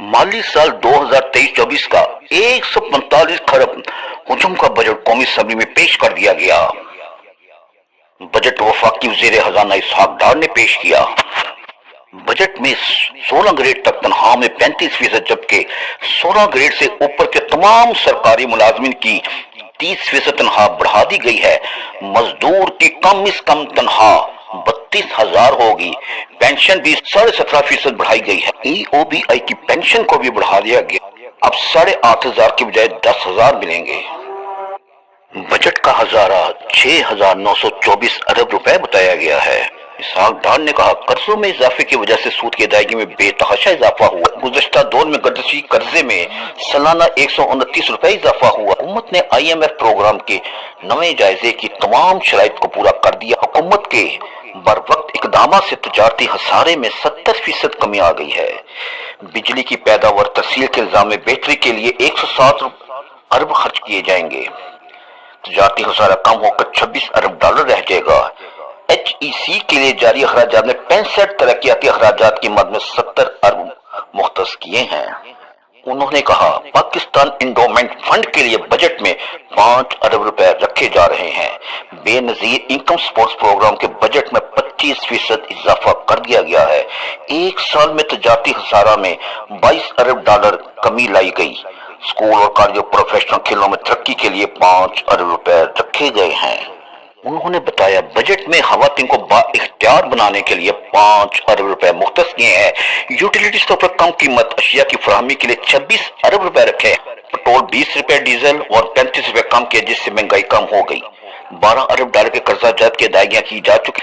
माली साल 2023-24 का 145 खरब हुजूम का बजट कौमी असम्बली में पेश कर दिया गया। बजट वफाकी वज़ीर खजाना इसहाक डार ने पेश किया। बजट में 16 ग्रेड तक तनख्वाह में 35%, जबकि 16 ग्रेड से ऊपर के तमाम सरकारी मुलाजमिन की 30% तनख्वाह बढ़ा दी गई है। मजदूर की कम से कम तनख्वाह 32,000 होगी। पेंशन भी 17.5% बढ़ाई गई है। EOBI की पेंशन को भी बढ़ा दिया गया। अब 8,500 की बजाय 10,000 मिलेंगे। बजट का हजारा 6,924 अरब रुपए बताया गया है। इसहाक डार ने कहा, कर्जों में इजाफे की वजह से सूद की अदायगी में बेतहाशा इजाफा हुआ। गुज़श्ता दौर में गर्दिशी कर्जे में सालाना 129 रुपए इजाफा हुआ। हुकूमत ने IMF प्रोग्राम के नए जायजे की तमाम शराइत को पूरा कर दिया। हुकूमत के बरवक्त इकदाम से तजारती खसारे में 70% कमी आ गई है। बिजली की पैदावार तरसील के निज़ाम में बेहतरी के लिए 107 अरब खर्च किए जाएंगे। तजारती खसारा कम होकर 26 अरब डॉलर रह जाएगा। HEC के लिए जारी अखराजात में 65 तरक्याती अखराजात की मद में 70 अरब मुख्तस किए हैं। उन्होंने कहा, पाकिस्तान इंडोमेंट फंड के लिए बजट में 5 अरब रुपए रखे जा रहे हैं। बेनजीर इनकम सपोर्ट प्रोग्राम के बजट में 25% इजाफा कर दिया गया है। एक साल में तजारती खसारा में 22 अरब डॉलर कमी लाई गई। स्कूल और कॉलेज प्रोफेशनल खेलों में तरक्की के लिए 5 अरब रुपए रखे गए हैं। उन्होंने बताया, बजट में खवातीन को बाइख्तियार बनाने के लिए 5 अरब रुपए मुख्तस किए हैं। यूटिलिटी स्टोर पर कम कीमत अशिया की फराहमी के लिए 26 अरब रुपए रखे। पेट्रोल 20 रुपए, डीजल और 35 रुपए कम किए, जिससे महंगाई कम हो गई। 12 अरब डॉलर के कर्जा जात की अदायगियां की जा चुकी।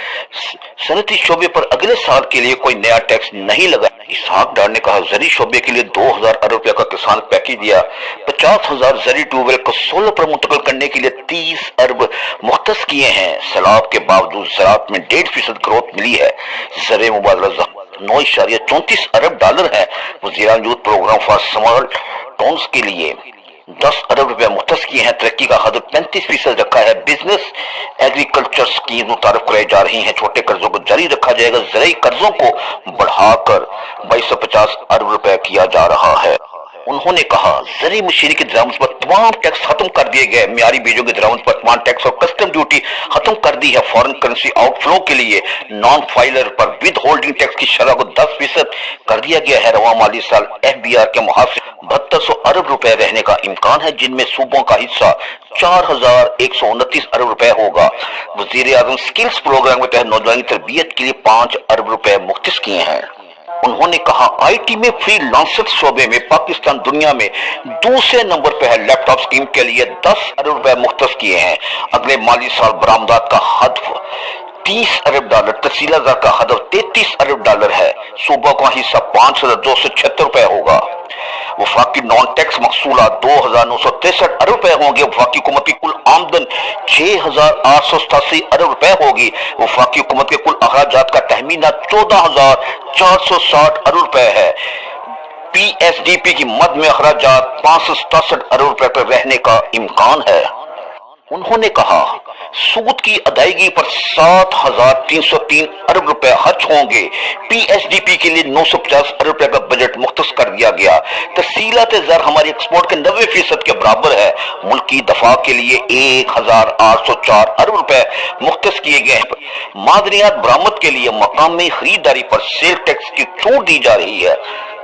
सनती शोबे पर अगले साल के लिए कोई नया टैक्स नहीं लगा। इसहाक डार ने कहा, जरी शोबे के लिए 2,000 अरब रुपए का किसान पैकेज दिया। 50,000 जरी ट्यूबवेल को सोलर पर मुंतकिल करने के लिए 30 अरब मुख्तस किए हैं। सैलाब के बावजूद ज़राअत में 1.5% ग्रोथ मिली है। ज़र मुबादला 9.34 अरब डॉलर है। वज़ीरान youth programme for small towns के लिए 10 अरब रुपए मुख्तस किए हैं। तरक्की का हद 35% रखा है। बिजनेस एग्रीकल्चर स्कीम मुतारफ कराई जा रही है। छोटे कर्जों को जारी रखा जाएगा। ज़राई कर्जों को बढ़ाकर 2250 अरब रुपए किया जा रहा है। उन्होंने कहा, ज़री मशीनरी के दरामद पर तमाम टैक्स खत्म कर दिए गए। मियारी बीजों के दरामद पर तमाम टैक्स और कस्टम ड्यूटी खत्म कर दी है। फॉरेन करेंसी आउटफ्लो के लिए नॉन फाइलर पर विद होल्डिंग टैक्स की शरह को 10% कर दिया गया है। रवा माली साल FBR के मुहावजे 7200 अरब रुपए रहने का इम्कान है, जिनमें सूबों का हिस्सा 4,129 अरब रुपए होगा। वजीर आजम स्किल्स प्रोग्राम के तहत नौजवानी तरबियत के लिए 5 अरब रुपए मुख्तस किए हैं। उन्होंने कहा, IT में फ्रीलांसर शोबे में पाकिस्तान दुनिया में दूसरे नंबर पर है। लैपटॉप स्कीम के लिए 10 अरब रुपए मुख्तस किए हैं। अगले माली साल बरामदात का हदफ 30 अरब डॉलर, तहसीलात का हदफ 33 अरब डॉलर है। सूबा का हिस्सा 5,276 रुपए होगा। वफाकी नॉन टैक्स महसूला 2,963 अरब रुपए होंगे। वफाकी हुकूमत की कुल आमदन 6,887 अरब रुपए होगी। वफाकी हुकूमत के कुल अखराजात का तहमीना 14,460 अरब रुपए है। PSDP की मद में अखराजात 567 अरब रुपए पर रहने का इम्कान है। उन्होंने कहा, सूद की अदायगी पर 7,303 अरब रुपए खर्च होंगे। PSDP के लिए 950 अरब रुपए का बजट मुख्तस कर दिया गया। तफसीलात ज़र हमारी एक्सपोर्ट के 90% के बराबर है। मुल्की दफा के लिए 1,804 अरब रुपए मुख्तस किए गए हैं। मादनियात बरामद के लिए मकामी खरीदारी पर सेल टैक्स की छूट दी जा रही है।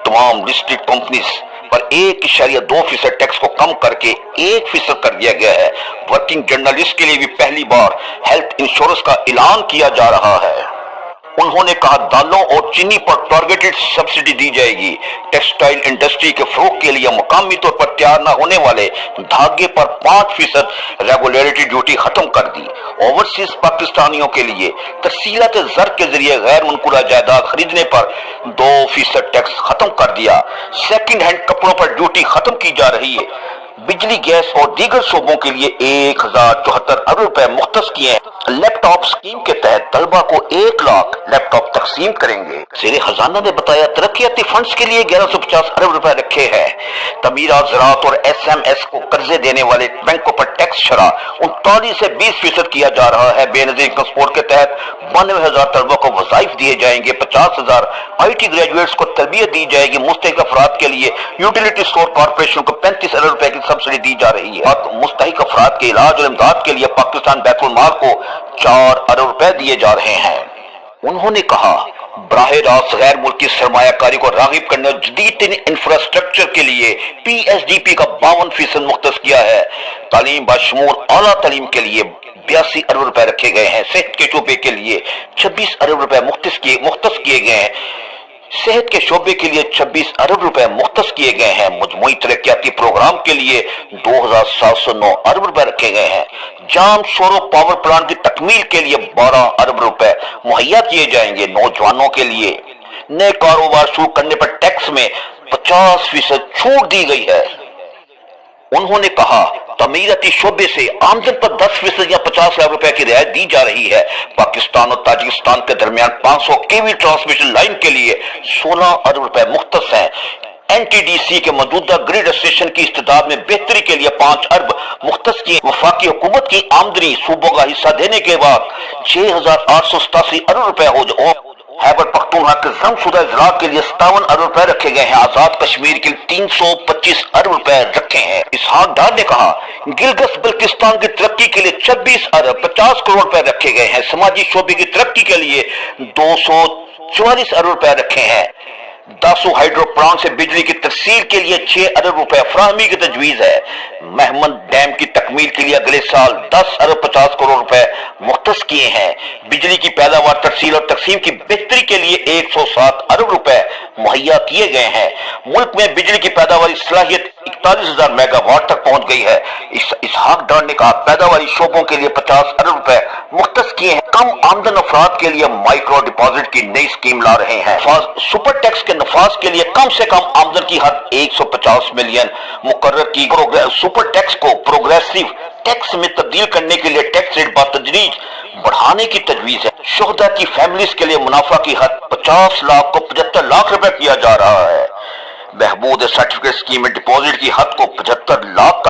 तमाम लिस्टेड कंपनीज पर 1.2% टैक्स को कम करके 1% कर दिया गया है। वर्किंग जर्नलिस्ट के लिए भी पहली बार हेल्थ इंश्योरेंस का ऐलान किया जा रहा है। उन्होंने कहा, दालों और चीनी पर टारगेटेड सब्सिडी दी जाएगी। टेक्सटाइल इंडस्ट्री के फरोग के लिए मकामी तौर पर तैयार न होने वाले धागे पर 5% रेगुलेटरी ड्यूटी खत्म कर दी। ओवरसीज पाकिस्तानियों के लिए तफसीलात ज़र के जरिए गैर मुनकुला जायदाद खरीदने पर 2% टैक्स खत्म कर दिया। सेकंड हैंड कपड़ों पर ड्यूटी खत्म की जा रही है। बिजली गैस और दीगर शोबों के लिए 1074 अरब रुपए मुख्तस किए हैं। लैपटॉप स्कीम के तहत तलबा को 1 लाख लैपटॉप तकसीम करेंगे। शेर खजाना ने बताया तरक्याती फंड्स के लिए 1150 अरब रुपए रखे हैं। तमीरात, ज़राअत और SMS को कर्जे देने वाले बैंकों पर टैक्स शरह 39 से 20% किया जा रहा है। बेनजीर इनकम सपोर्ट के तहत 92,000 तलबा को वज़ाइफ दिए जाएंगे। 50,000 IT ग्रेजुएट्स को तरबियत दी जाएगी। मुस्तहिक अफराद के लिए यूटिलिटी स्टोर कॉर्पोरेशन को 35 अरब रुपए की सब्सिडी दी जा रही है और मुस्तहिक अफराद के इलाज और इमदाद के लिए पाकिस्तान बैतुल माल को 4 अरब रुपए दिए जा रहे हैं। उन्होंने कहा बराह रास्त गैर मुल्की सरमायाकारी को रागिब करने और जदीद इंफ्रास्ट्रक्चर के लिए PSDP का 52% मुख्तस किया है। तालीम बशमूल आला तालीम के लिए 82 अरब रुपए रखे गए हैं। सेहत के शोबे के लिए 26 अरब रुपए मुख्तस किए गए हैं। सेहत के शोबे के लिए 26 अरब रुपए मुख्तस किए गए हैं। मजमूई तरक्याती प्रोग्राम के लिए 2709 अरब रुपए रखे गए हैं। जाम सोरो पावर प्लांट की तकमील के लिए 12 अरब रुपए मुहैया किए जाएंगे। नौजवानों के लिए नए कारोबार शुरू करने पर टैक्स में 50% छूट दी गई है। उन्होंने कहा तमीरती शोबे से आमदन पर 10% या 50 लाख रुपए की रियायत दी जा रही है। पाकिस्तान और ताजिकिस्तान के दरमियान 500 केवी ट्रांसमिशन लाइन के लिए 16 अरब रुपए मुख्तस हैं। NTDC के मौजूदा ग्रिड स्टेशन की इस्तेदाद में बेहतरी के लिए 5 अरब मुख्तस किए। वफाकी हुकूमत की आमदनी सूबों का हिस्सा देने के बाद 6,887 अरब रुपए हो। खैबर पख्तूनख्वा के जंगशुदा अजला के लिए 57 अरब रुपए रखे गए हैं। आजाद कश्मीर के लिए 325 अरब रुपए रखे हैं। इसहाक डार ने कहा गिलगित बल्तिस्तान की तरक्की के लिए 26 अरब 50 करोड़ रुपए रखे गए हैं। समाजी शोबे की तरक्की के लिए 244 अरब रुपए रखे हैं। दासू हाइड्रो प्लांट से बिजली की तकसील के लिए 6 अरब रुपए फराहमी की तजवीज है। महमद डैम की तकमील के लिए अगले साल 10 अरब 50 करोड़ रुपए मुख्तस किए हैं। बिजली की पैदावार, तरसील और तकसीम की बेहतरी के लिए 107 अरब रुपए मुहैया किए गए हैं। मुल्क में बिजली की पैदावारी सलाहियत 41,000 मेगावाट तक पहुंच गई है। इसहाक डार ने कहा पैदावारी शोबों के लिए 50 अरब रुपए मुख्तस किए हैं। कम आमदन अफराद के लिए माइक्रो डिपॉजिट की नई स्कीम ला रहे हैं। सुपर टैक्स के नफाज के लिए कम से कम आमदन की हद 150 मिलियन मुकर्रर की। सुपर टैक्स को प्रोग्रेसिव टैक्स में तब्दील करने के लिए टैक्स रेट बतदरीज बढ़ाने की तजवीज है। शुहदा की फैमिलीज के लिए मुनाफा की हद 50 लाख को 75 लाख रुपए किया जा रहा है। बहबूद सर्टिफिकेट स्कीम में डिपॉजिट की हद को 75 लाख